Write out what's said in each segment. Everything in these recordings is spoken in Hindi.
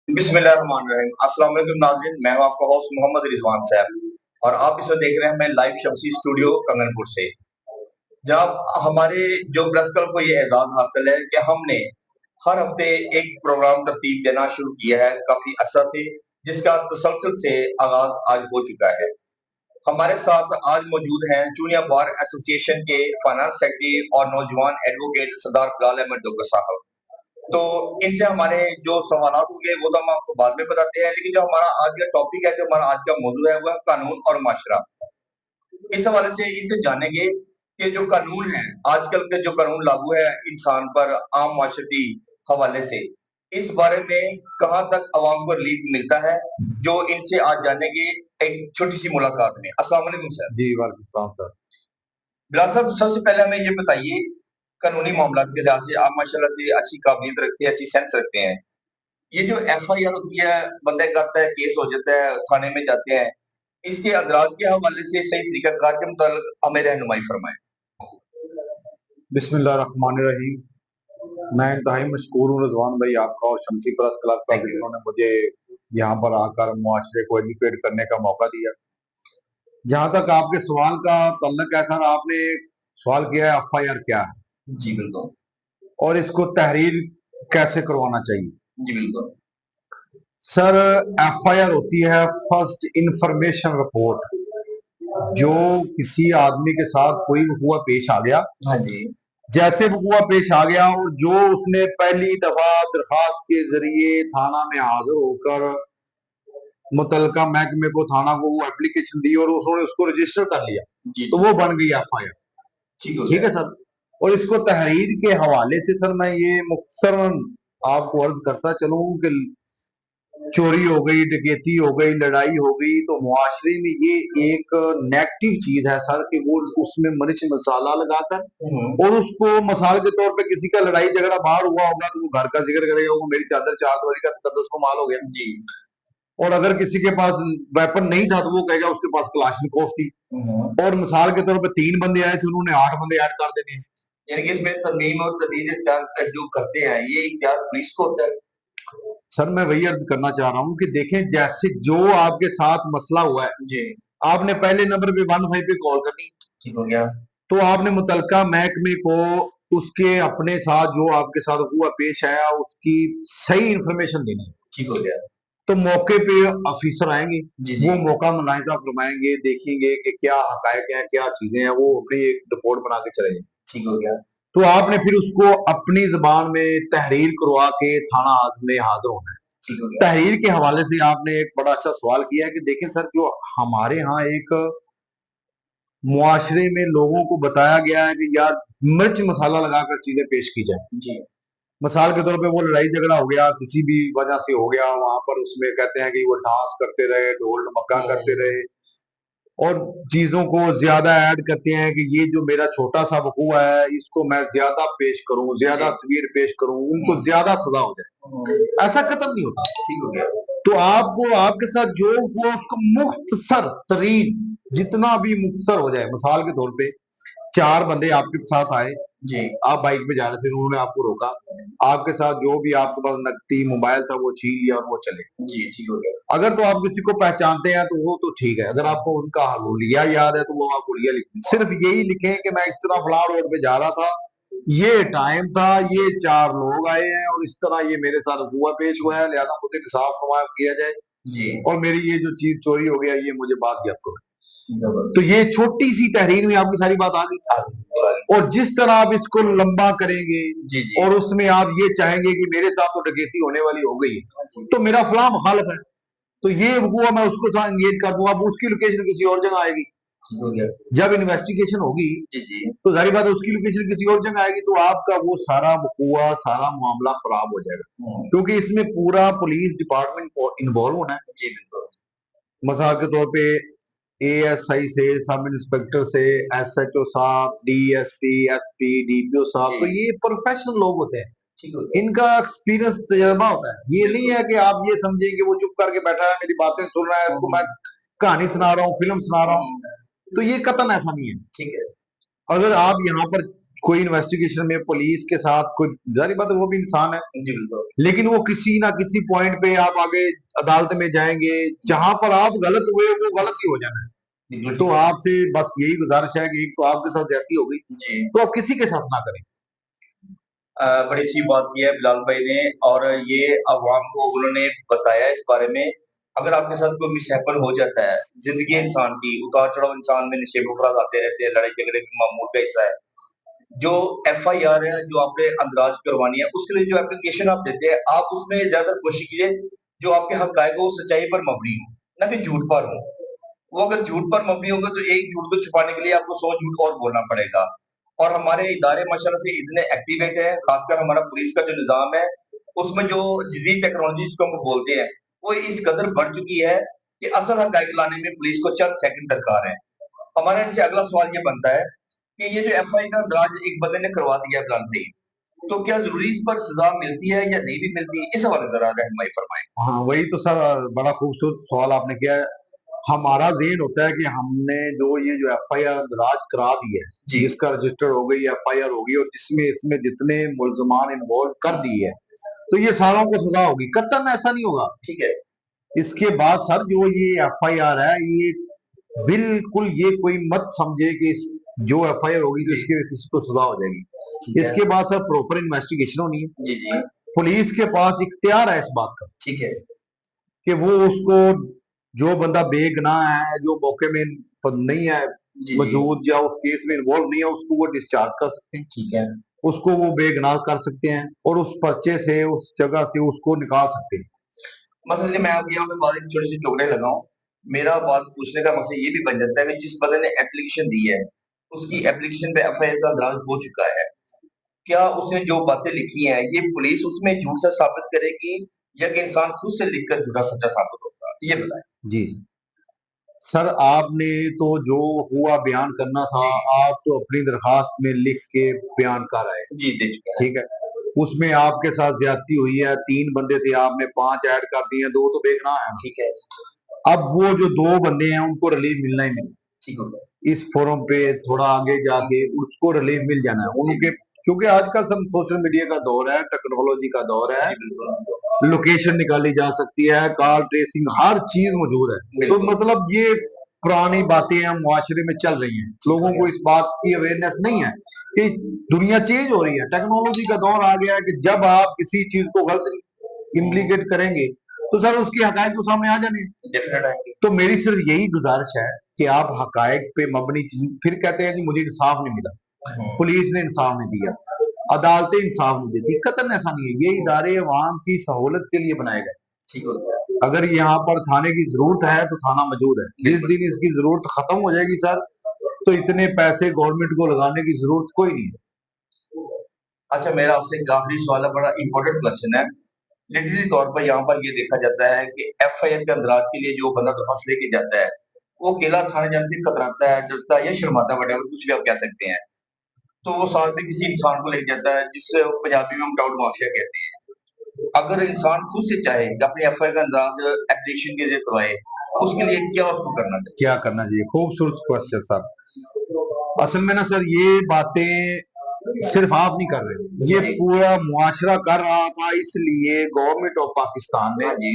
बिस्मिल्लाहिर्रहमानिर्रहीम। अस्सलाम वालेकुम नाज़रीन, मैं हूं आपका होस्ट मोहम्मद रिजवान सैफ और आप इसे देख रहे हैं हमें लाइव शमसी स्टूडियो कंगनपुर से। जहाँ हमारे जो प्रेस क्लब को ये एजाज हासिल है कि हमने हर हफ्ते एक प्रोग्राम तरतीब देना शुरू किया है काफी अरसा से, जिसका तसलसल से आगाज आज हो चुका है। हमारे साथ आज मौजूद हैं जूनियर बार एसोसिएशन के फाइनेंस सेक्रेटरी और नौजवान एडवोकेट सरदार बिलाल अहमद डोगर साहब। तो इनसे हमारे जो सवालात होंगे वो तो हम आपको बाद में बताते हैं, लेकिन जो हमारा आज का टॉपिक है, जो हमारा आज का मौजू है, वो है कानून और माशरा। इस हवाले से इनसे जानेंगे कि जो कानून है, आजकल के जो कानून लागू है इंसान पर आम माशरती हवाले से, इस बारे में कहाँ तक अवाम को रिलीफ मिलता है, जो इनसे आज जानेंगे एक छोटी सी मुलाकात में। अस्सलाम वालेकुम सर। जी वालेकुम सलाम सर। बिलाल साहब, सबसे पहले हमें ये बताइए, कानूनी मामला के लिहाज से आप माशाल्लाह से अच्छी काबिलियत रखते हैं, अच्छी सेंस रखते हैं। ये जो एफआईआर होती है, बंदा करता है, केस हो जाता है, थाने में जाते हैं, इसके अदराज के हवाले से सही तरीकाकार के मुताबिक हमें रहनुमाई फरमाएं। बिस्मिल्लाहिर्रहमानिर्रहीम। मैं इंतहाई मशकूर हूँ रिजवान भाई आपका और शमसी प्रेस क्लब का, थैंक यू। जिन्होंने मुझे यहाँ पर आकर मुआशरे को एजुकेट करने का मौका दिया। जहाँ तक आपके सवाल का तल्लक है सर, आपने सवाल किया है एफआईआर क्या है जी बिल्कुल। और इसको तहरीर कैसे करवाना चाहिए। जी बिल्कुल। सर, एफआईआर होती है फर्स्ट इंफॉर्मेशन रिपोर्ट। जो किसी आदमी के साथ कोई वकूआ पेश आ गया, हाँ जी। जैसे वकूआ पेश आ गया और जो उसने पहली दफा दरखास्त के जरिए थाना में हाजिर होकर मुतलका महकमे को, थाना को वो एप्लीकेशन दी और उन्होंने उसको रजिस्टर कर लिया, जी तो जी। वो बन गई एफआईआर। ठीक हो ठीक गया। है सर। और इसको तहरीर के हवाले से सर मैं ये मुख्तसरन आपको अर्ज करता चलूं कि चोरी हो गई, डकैती हो गई, लड़ाई हो गई, तो मुआशरे में ये एक नेगेटिव चीज है सर कि वो उसमें मिर्च मसाला लगाकर और उसको मसाले के तौर पे किसी का लड़ाई झगड़ा बाहर हुआ होगा तो वो घर का जिक्र करेगा, वो मेरी चादर चार दीवारी का तकद्दुस को माल हो गया जी। और अगर किसी के पास वेपन नहीं था तो वो कहेगा उसके पास क्लाशनिकोव थी और मिसाल के तौर पे 3 बंदे आए थे, उन्होंने 8 बंदे ऐड कर देने हैं। यानी कि इसमें तरमीम और तदीद इख्तियार जो करते हैं, ये इख्तियार पुलिस को होता है। सर मैं वही अर्ज करना चाह रहा हूँ कि देखें, जैसे जो आपके साथ मसला हुआ है, जी। आपने पहले नंबर पे 15 पे कॉल करनी, ठीक हो गया। तो आपने मुतलका महकमे को उसके अपने साथ जो आपके साथ हुआ पेश आया उसकी सही इंफॉर्मेशन देनी है। ठीक हो गया। तो मौके पे अफीसर आएंगे, जी जी। वो मौका मुलाहिजा फरमाएंगे, देखेंगे कि क्या हकायक है, क्या चीजें हैं, वो अपनी एक रिपोर्ट बना के चले जाएंगे। ठीक हो गया। तो आपने फिर उसको अपनी जबान में तहरीर करवा के थाना में हाजिर होना है। ठीक हो गया। तहरीर के हवाले से आपने एक बड़ा अच्छा सवाल किया है कि देखें सर, जो हमारे यहाँ एक मुआशरे में लोगों को बताया गया है कि यार मिर्च मसाला लगाकर चीजें पेश की जाए। जी। मिसाल के तौर पे वो लड़ाई झगड़ा हो गया, किसी भी वजह से हो गया, वहां पर उसमें कहते हैं कि वो डांस करते रहे, ढोल ढमक्का करते रहे और चीजों को ज्यादा ऐड करते हैं कि ये जो मेरा छोटा सा वकूआ है इसको मैं ज्यादा पेश करूं, ज्यादा सवीर पेश करूं, उनको ज्यादा सजा हो जाए। ऐसा कतई नहीं होता। ठीक हो गया। तो आपको आपके साथ जो हुआ उसको मुख्तसर तरीन, जितना भी मुख्तसर हो जाए। मिसाल के तौर पे 4 बंदे आपके साथ आए, जी। आप बाइक पे जा रहे थे, उन्होंने आपको रोका, आपके साथ जो भी आपके पास नकदी मोबाइल था वो छीन लिया और वो चले। जी। ठीक हो गया। अगर तो आप किसी को पहचानते हैं तो वो तो ठीक है, अगर आपको उनका हुलिया याद है तो वो आप हुलिया लिखें, सिर्फ यही लिखें कि मैं इस तरह फलां रोड पे जा रहा था, ये टाइम था, ये 4 लोग आए हैं और इस तरह ये मेरे साथ हुआ पेश हुआ है, लिहाजा मुझे इंसाफ किया जाए जी। और मेरी ये जो चीज चोरी हो गया ये मुझे बात याद करो। तो ये छोटी सी तहरीर में आपकी सारी बात आ गई। और जिस तरह आप इसको लंबा करेंगे जी जी। और उसमें आप ये चाहेंगे कि मेरे साथ तो डकैती होने वाली हो गई तो मेरा फलां मुखालिफ है, तो ये हुआ मैं उसको साथ एंगेज कर दूंगा, अब उसकी लोकेशन किसी और जगह आएगी। ठीक हो गया। जब इन्वेस्टिगेशन होगी जी जी। तो जाहिर बात है उसकी लोकेशन किसी और जगह आएगी, तो आपका वो सारा वकूआ, सारा मामला खराब हो जाएगा, क्योंकि इसमें पूरा पुलिस डिपार्टमेंट इन्वॉल्व होना है। जी बिल्कुल। मिसाल के तौर पे एएसआई से, सब इंस्पेक्टर से, एसएचओ साहब, डीएसपी, एसपी, डीपीओ साहब, तो ये प्रोफेशनल लोग होते हैं, ठीक हो गया। इनका एक्सपीरियंस तजर्बा होता है। ये नहीं है कि आप ये समझें कि वो चुप करके बैठा है, मेरी बातें सुन रहा है, इसको मैं कहानी सुना रहा हूँ, फिल्म सुना रहा हूँ, तो ये कतन ऐसा नहीं है। ठीक है। अगर आप यहाँ पर कोई इन्वेस्टिगेशन में पुलिस के साथ कोई, जारी बात है वो भी इंसान है, जी बिल्कुल। लेकिन वो किसी ना किसी पॉइंट पे आप आगे अदालत में जाएंगे, जहां पर आप गलत हुए वो गलत ही हो जाना है। बिल्कुल तो ठीक है। आपसे बस यही गुजारिश है कि एक तो आपके साथ ज्यादती हो गई, जी। तो आप किसी के साथ ना करें। बड़ी अच्छी बात की है बिलाल भाई ने, और ये अवाम को उन्होंने बताया इस बारे में। अगर आपके साथ कोई मिसहैपन हो जाता है, जिंदगी इंसान की उतार चढ़ाव, इंसान में नशे अफराज आते रहते हैं, लड़ाई झगड़े भी मामूल का हिस्सा है। जो एफआईआर है, जो आपने अंदराज करवानी है, उसके लिए जो एप्लीकेशन आप देते हैं, आप उसमें ज्यादा कोशिश कीजिए जो आपके हकायक हो, सच्चाई पर मबनी हो, ना कि झूठ पर हो। वो अगर झूठ पर मबनी होगा तो एक झूठ को छुपाने के लिए आपको 100 झूठ और बोलना पड़ेगा। और हमारे इदारे माशाल्लाह से इतने एक्टिवेट हैं, खासकर हमारा पुलिस का जो निज़ाम है, उसमें जो जदीद टेक्नोलॉजी जिसको हम बोलते हैं, वो इस कदर बढ़ चुकी है कि असल हकायक लाने में पुलिस को चंद सेकंड दरकार है। हमारा इनसे अगला सवाल ये बनता है कि ये जो एफआई का अंदराज एक बंदे ने करवा दिया है बिलाल भाई, तो क्या ज़रूरी इस पर सज़ा मिलती है या नहीं भी मिलती? इस हवाले ज़रा रहनुमाई फरमाएँ। हाँ, वही तो सर, बड़ा खूबसूरत सवाल आपने किया है। हमारा ज़हन होता है कि हमने ये जो एफआईआर दराज करा दी है, जी। जिसका रजिस्टर हो गई, एफआईआर होगी, और जिसमें इसमें जितने मुल्ज़िमान इन्वॉल्व कर दी है, तो ये सारों को सज़ा होगी। कतई ऐसा नहीं होगा। ठीक है। इसके बाद सर जो ये एफआईआर है, ये बिल्कुल ये कोई मत समझे कि इस जो एफआईआर होगी तो जी। इसके किसी को सज़ा हो जाएगी। ठीक है। इसके बाद सर प्रॉपर इन्वेस्टिगेशन होनी है। जी, जी। पुलिस के पास इख्तियार है इस बात का ठीक है। कि वो उसको, जो बंदा बेगुनाह है, जो मौके में नहीं है जी, जी। मौजूद या उस केस में इन्वॉल्व नहीं है, उसको वो डिस्चार्ज कर सकते हैं, ठीक है। उसको वो बेगुनाह कर सकते हैं, और उस पर्चे से, उस जगह से उसको निकाल सकते हैं। मसलन कि मैं अब यहाँ पे बात एक छोटी-सी टुकड़े लगाऊँ, मेरा बात पूछने का मकसद ये भी बन जाता है कि जिस बंदे ने एप्लीकेशन दी है, उसकी एप्लीकेशन पे एफआईआर का दराज हो चुका है। क्या उसने जो बातें लिखी हैं, ये पुलिस उसमें झूठ सच साबित करेगी या कि इंसान खुद से लिखकर झूठा सच्चा साबित होगा? ये बताएँ। जी सर, आपने तो जो हुआ बयान करना था, जी। आप तो अपनी दरखास्त में लिख के बयान कर आए, जी, दे चुका है। ठीक है। उसमें आपके साथ ज्यादती हुई है, 3 बंदे थे, आपने 5 ऐड कर दिए, 2 तो बेगुनाह है। ठीक है। अब वो जो 2 बंदे हैं उनको रिलीफ मिलना ही मिलना, ठीक हो गया। इस फोरम पे थोड़ा आगे जाके उसको रिलीफ मिल जाना है जी, उनके, क्योंकि आजकल सब सोशल मीडिया का दौर है, टेक्नोलॉजी का दौर है, जी, बिल्कुल। लोकेशन निकाली जा सकती है, कॉल ट्रेसिंग, हर चीज मौजूद है। तो बिल्कुल। मतलब ये पुरानी बातें हैं, मुआशरे में चल रही हैं, ठीक हो लोगों गया। को इस बात की अवेयरनेस नहीं है कि दुनिया चेंज हो रही है, टेक्नोलॉजी का दौर आ गया है कि जब आप किसी चीज को गलत इम्प्लीकेट करेंगे तो सर उसके हकायक तो सामने आ जाने हैं। डेफिनेट आएँगे। तो मेरी सिर्फ यही गुजारिश है कि आप हकायक पे मबनी चीज, फिर कहते हैं कि मुझे इंसाफ नहीं मिला, हुँ। पुलिस ने इंसाफ नहीं दिया, अदालतें इंसाफ नहीं देती, कतई ऐसा नहीं है। ये इदारे अवाम की सहूलत के लिए बनाए गए। ठीक हो गया। अगर यहाँ पर थाने की जरूरत है तो थाना मौजूद है, जिस बिल्कुल। दिन इसकी जरूरत खत्म हो जाएगी सर, तो इतने पैसे गवर्नमेंट को लगाने की जरूरत कोई नहीं है। अच्छा, मेरा आपसे एक आखिरी सवाल है, बड़ा इम्पोर्टेंट क्वेश्चन है। लिटरली तौर पर यहाँ पर ये देखा जाता है कि एफआईआर के अंदराज के लिए जो बंदा दरख्वास्त लेके जाता है, वो अकेला थाने जाने से कतराता है, डरता है या शर्माता है, व्हाटएवर कुछ भी आप कह सकते हैं। तो वो साथ में किसी इंसान को लेके जाता है, जिससे पंजाबी में हम डाउट माफिया कहते हैं। अगर इंसान खुद से चाहे कि अपनी एफआईआर का अंदाज एप्लीकेशन के जरिए करवाए, उसके लिए क्या उसको करना चाहिए? क्या करना चाहिए? खूबसूरत क्वेश्चन सर। असल में ना सर, ये बातें सिर्फ आप नहीं कर रहे, ये जी। पूरा मुआशरा कर रहा था, इसलिए गवर्नमेंट ऑफ पाकिस्तान ने हाँ जी।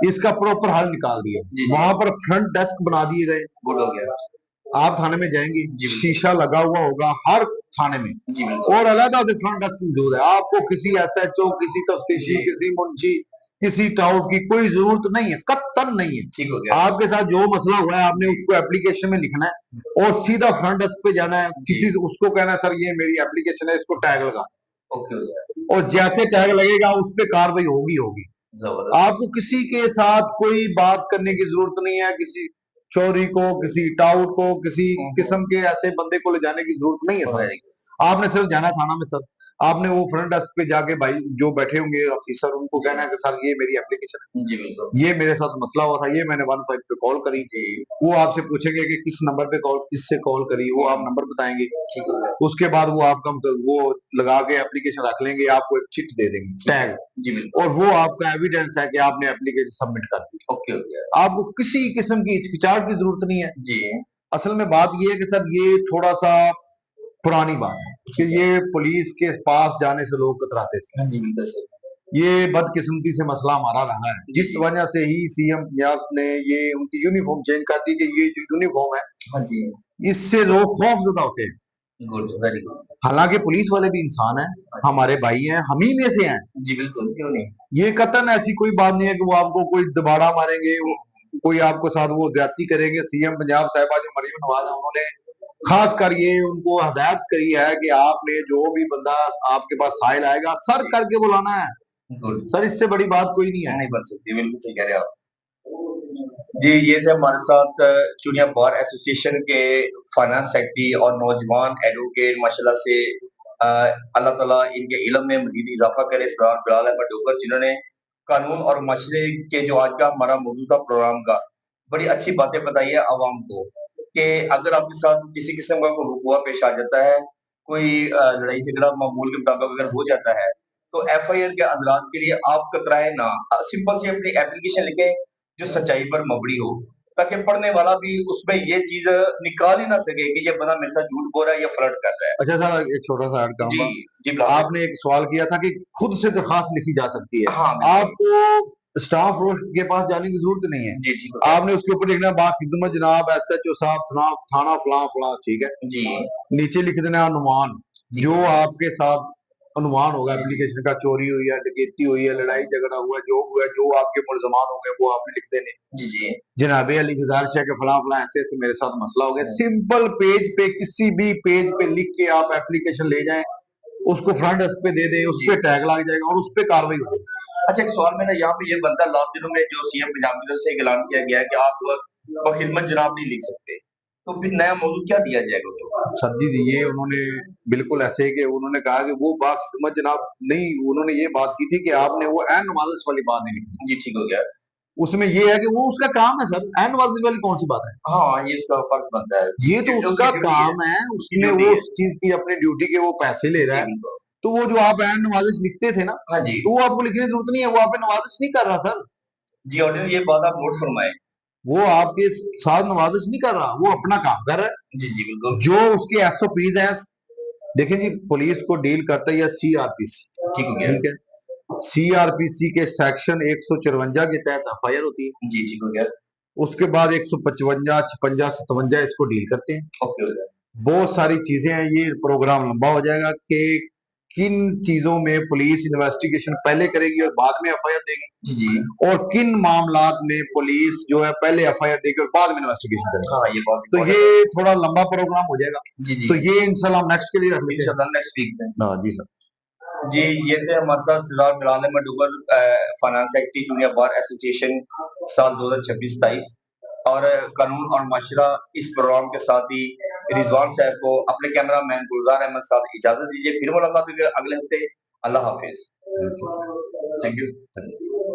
इसका प्रॉपर हल निकाल दिया। जी, जी। वहां पर फ्रंट डेस्क बना दिए गए। गुड हो गया। आप थाने में जाएंगे, जी, बिल्कुल। शीशा लगा हुआ होगा हर थाने में, जी, बिल्कुल। और अलग से फ्रंट डेस्क मौजूद है। आपको किसी एसएचओ, किसी तफ्तीशी, जी। किसी मुंशी, किसी टाउट की कोई जरूरत नहीं है, कत्तन नहीं है। ठीक हो गया। आपके साथ जो मसला हुआ है, आपने उसको एप्लीकेशन में लिखना है और सीधा फ्रंट डेस्क पे जाना है, जी। किसी से उसको कहना है सर ये मेरी एप्लीकेशन है, इसको टैग लगा, ओके हो गया। और जैसे टैग लगेगा उस पे कार्रवाई होगी होगी। जबरदस्त। आपको किसी के साथ कोई बात करने की जरूरत नहीं है, किसी चोरी को, किसी टाउट को, किसी किस्म के ऐसे बंदे को ले जाने की जरूरत नहीं है सर। वेरी आपने सिर्फ जाना थाना में सर, आपने वो फ्रंट डेस्क पे जाके भाई जो बैठे होंगे ऑफिसर, उनको कहना है कि सर ये मेरी एप्लीकेशन है, जी, बिल्कुल। ये मेरे साथ मसला हुआ था, ये मैंने 15 पे कॉल करी। जी। वो आपसे पूछेंगे कि किस नंबर पे कॉल, किससे कॉल करी, वो आप नंबर बताएंगे। ठीक हो गया। उसके बाद वो आपका वो लगा के एप्लीकेशन रख लेंगे, आपको एक चिट दे देंगे, ठीक है। टैग, जी, बिल्कुल। और वो आपका एविडेंस है कि आपने एप्लीकेशन सबमिट कर दी। ओके हो गया। आपको किसी किस्म की हिचकिचाहट की जरूरत नहीं है। जी। असल में बात ये है कि सर ये थोड़ा सा पुरानी बात है कि ये पुलिस के पास जाने से लोग कतराते थे। हाँ जी, बिल्कुल सही। ये बदकिस्मती से मसला हमारा रहा है, जिस वजह से ही सीएम पंजाब ने ये उनकी यूनिफॉर्म चेंज कर दी कि ये जो यूनिफॉर्म है हाँ जी, इससे लोग खौफजदा होते हैं। Good, very good. हालांकि पुलिस वाले भी इंसान हैं, हमारे भाई हैं, हम ही में से हैं। जी, बिल्कुल, क्यों नहीं? ये कतन ऐसी कोई बात नहीं है कि वो आपको कोई दबाड़ा मारेंगे, कोई आपको साथ वो ज्यादती करेंगे। सीएम पंजाब साहिबा जो मरियम नवाज है उन्होंने खास कर ये उनको हदायत करी है कि आपने जो भी बंदा आपके पास साइल आएगा सर करके बुलाना है। गुड। सर इससे बड़ी बात कोई नहीं है। नहीं बन सकती, बिल्कुल सही कह रहे हैं आप। जी, ये थे हमारे साथ चुनिया बार एसोसिएशन के फाइनेंस सेक्रेटरी और नौजवान एडवोकेट माशाल्लाह से अल्लाह ताला इनके इल्म में मज़ीद इज़ाफ़ा करे सरदार बिलाल अहमद डोगर जिन्होंने कानून और माशरे के जो आज का हमारा मौजूदा प्रोग्राम का बड़ी अच्छी बातें बताई है आवाम को कि अगर आपके साथ किसी किस्म का कोई हुआ पेश आ जाता है, कोई लड़ाई झगड़ा मामूल के मुताबिक अगर हो जाता है, तो एफआईआर के अंदराज के लिए आप कतराएँ ना। सिंपल सी अपनी एप्लीकेशन लिखें जो सच्चाई पर मबनी हो, ताकि पढ़ने वाला भी उसमें ये चीज़ निकाल ही ना सके कि ये बंदा मेरे साथ झूठ बोल रहा है या फ्लर्ट कर रहा है। अच्छा सर एक छोटा सा ऐड जी, करूंगा। जी बिलाल भाई। आपने एक सवाल किया था कि खुद से दरखास्त लिखी जा सकती है। हाँ, बिल्कुल। आपको स्टाफ रोज के पास जाने की जरूरत नहीं है। जी, ठीक हो गया। आपने उसके ऊपर लिखना बा खिदमत जनाब एसएचओ साहब थाना फलां फलां, ठीक है। जी, नीचे लिख देना अनुमान, ठीक जो हो गया। आपके साथ अनुमान होगा जी, जी। एप्लीकेशन का, चोरी हुई है, डकैती हुई है, लड़ाई झगड़ा हुआ है, जो हुआ है, जो आपके मुलजमान होंगे वो आपने लिख देने। जी, जी। जनाबे अली गुजारिश है कि फला फला ऐसे ऐसे मेरे साथ मसला हो गया। हाँ। सिंपल पेज पे किसी भी पेज पे लिख के आप एप्लीकेशन ले जाएं, उसको फ्रंट डेस्क पे दे दें, उस जी। पे टैग लग जाएगा और उस पे कार्रवाई होगी। अच्छा एक सवाल मेरा यहाँ पे ये बनता है लास्ट दिनों में जो सीएम पंजाब की तरफ से ऐलान किया गया है कि आप बखिदमत जनाब नहीं लिख सकते, तो फिर नया मौजूद क्या दिया जाएगा उसको? सर जी ये उन्होंने बिल्कुल ऐसे कि उन्होंने कहा कि वो बात खिदमत जनाब नहीं, उन्होंने ये बात की थी कि आपने वो एन नवाजिश वाली बात नहीं लिखी। जी, ठीक हो गया। उसमें ये है कि वो उसका काम है सर, एन नवाजिश वाली कौन सी बात है। हाँ, ये इसका फर्ज बनता है। ये तो उसकी उसका ड्यूटी है, काम है, उसकी उसमें ड्यूटी वो है। उस चीज की अपनी ड्यूटी के वो पैसे ले रहा जी, है। बिल्कुल। तो वो जो आप एन नवाजिश लिखते थे ना, हाँ जी। तो वो आपको लिखने की जरूरत नहीं है, वो आप पे नवाजिश नहीं कर रहा सर। जी, ऑडियो ये बात आप नोट फरमाएँ। वो आपके साथ नवाजिश नहीं कर रहा, वो अपना काम कर रहा है। जी, जी, बिल्कुल। जो उसके एसओपीज हैं, देखिए जी पुलिस को डील करता है सीआरपीसी, ठीक हो गया। ठीक है। सीआरपीसी के सेक्शन 154 के तहत एफआईआर होती है। जी, ठीक हो गया। उसके बाद 155 56 57 इसको डील करते हैं। ओके हो गया। बहुत सारी चीजें हैं, ये प्रोग्राम लंबा हो जाएगा कि किन चीजों में पुलिस इन्वेस्टिगेशन पहले करेगी और बाद में एफआईआर देगी, जी, जी। और किन मामलात में पुलिस जो है पहले एफआईआर देगी और बाद में इन्वेस्टिगेशन करेगी। हाँ, ये बात तो इम्पोर्टेंट है। ये थोड़ा लंबा प्रोग्राम हो जाएगा। जी, जी। तो ये इंशाल्लाह हम नेक्स्ट के लिए रख लेते हैं। इंशाल्लाह नेक्स्ट वीक में। हाँ जी सर। जी, ये थे हमारे साथ Sardar Bilal Ahmad Dugar finance secretary junior bar association साल 2026-27 और कानून और माशरा इस प्रोग्राम के साथ ही रिजवान साहब को अपने कैमरामैन गुलजार अहमद साहब इजाजत दीजिए। फिर मुलाकात होगी अगले हफ्ते। अल्लाह हाफिज। Thank you. Thank you.